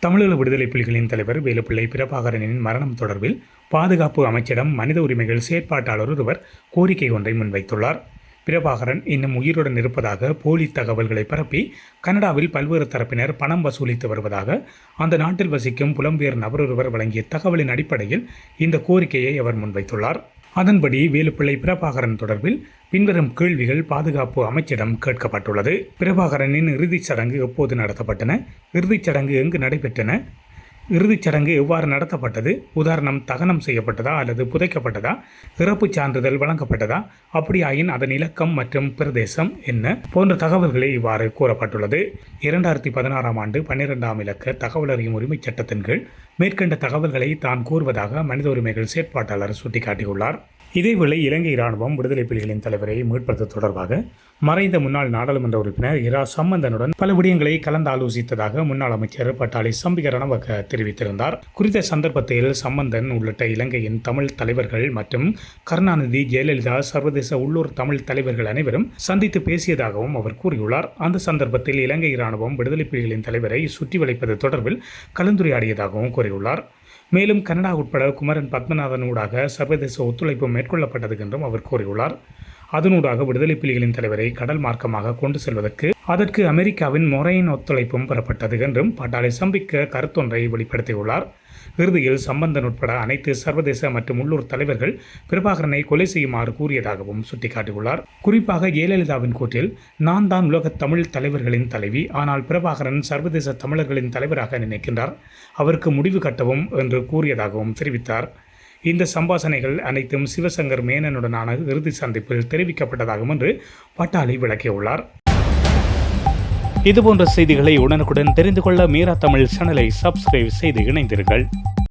தமிழீழ விடுதலை புலிகளின் தலைவர் வேலுப்பிள்ளை பிரபாகரனின் மரணம் தொடர்பில் பாதுகாப்பு அமைச்சிடம் மனித உரிமைகள் செயற்பாட்டாளர் ஒருவர் கோரிக்கை ஒன்றை முன்வைத்துள்ளார். பிரபாகரன் இன்னும் உயிருடன் இருப்பதாக போலி தகவல்களை பரப்பி கனடாவில் பல்வேறு தரப்பினர் பணம் வசூலித்து வருவதாக அந்த நாட்டில் வசிக்கும் புலம்பெயர் நபரொருவர் வழங்கிய தகவலின் அடிப்படையில் இந்த கோரிக்கையை அவர் முன்வைத்துள்ளார். அதன்படி வேலுப்பிள்ளை பிரபாகரன் தொடர்பில் பின்வரும் கேள்விகள் பாதுகாப்பு அமைச்சிடம் கேட்கப்பட்டுள்ளது. பிரபாகரனின் இறுதிச் சடங்கு எப்போது நடத்தப்பட்டன? இறுதிச் சடங்கு எங்கு நடைபெற்றன? இறுதிச் சடங்கு எவ்வாறு நடத்தப்பட்டது? உதாரணம், தகனம் செய்யப்பட்டதா அல்லது புதைக்கப்பட்டதா? இறப்புச் சான்றிதழ் வழங்கப்பட்டதா? அப்படியாயின் அதன் இலக்கம் மற்றும் பிரதேசம் என்ன போன்ற தகவல்களே இவ்வாறு கூறப்பட்டுள்ளது. 2016 ஆண்டு 12ஆம் இலக்க தகவல் அறியும் உரிமைச் சட்டத்தின் கீழ் மேற்கண்ட தகவல்களை தான் கூறுவதாக மனித உரிமைகள் செயற்பாட்டாளர் சுட்டிக்காட்டியுள்ளார். இதேவேளை இலங்கை இராணுவம் விடுதலை புலிகளின் தலைவரை மீட்பது தொடர்பாக மறைந்த முன்னாள் நாடாளுமன்ற உறுப்பினர் இரா சம்பந்தனுடன் பல விடயங்களை கலந்தாலோசித்ததாக முன்னாள் அமைச்சர் பட்டாளி சம்பிக ரணவக்க தெரிவித்திருந்தார். குறித்த சந்தர்ப்பத்தில் சம்பந்தன் உள்ளிட்ட இலங்கையின் தமிழ் தலைவர்கள் மற்றும் கருணாநிதி, ஜெயலலிதா, சர்வதேச உள்ளூர் தமிழ் தலைவர்கள் அனைவரும் சந்தித்து பேசியதாகவும் அவர் கூறியுள்ளார். அந்த சந்தர்ப்பத்தில் இலங்கை இராணுவம் விடுதலை புலிகளின் தலைவரை சுற்றி வளைப்பது தொடர்பில் கலந்துரையாடியதாகவும் கூறியுள்ளார். மேலும் கனடா உட்பட குமரன் பத்மநாதன் ஊடாக சர்வதேச ஒத்துழைப்பு மேற்கொள்ளப்பட்டது என்றும் அவர் கூறியுள்ளார். அதனூடாக விடுதலை புலிகளின் தலைவரை கடல் மார்க்கமாக கொண்டு செல்வதற்கு அதற்கு அமெரிக்காவின் மொரையின் ஒத்துழைப்பும் பெறப்பட்டது என்றும் பட்டாளி சம்பிக்க கருத்தொன்றை வெளிப்படுத்தியுள்ளார். இறுதியில் சம்பந்தன் உட்பட அனைத்து சர்வதேச மற்றும் உள்ளூர் தலைவர்கள் பிரபாகரனை கொலை செய்யுமாறு கூறியதாகவும் சுட்டிக்காட்டியுள்ளார். குறிப்பாக ஜெயலலிதாவின் கூற்றில், நான் தான் உலக தமிழ் தலைவர்களின் தலைவி, ஆனால் பிரபாகரன் சர்வதேச தமிழர்களின் தலைவராக நினைக்கின்றார், அவருக்கு முடிவு கட்டவும் என்று கூறியதாகவும் தெரிவித்தார். இந்த சம்பாஷணைகள் அனைத்தும் சிவசங்கர் மேனனுடனான இறுதி சந்திப்பில் தெரிவிக்கப்பட்டதாகும் என்று பட்டாளி விளக்கியுள்ளார். இதுபோன்ற செய்திகளை உடனுக்குடன் தெரிந்து கொள்ள மீரா தமிழ் சேனலை சப்ஸ்கிரைப் செய்து இணைந்தீர்கள்.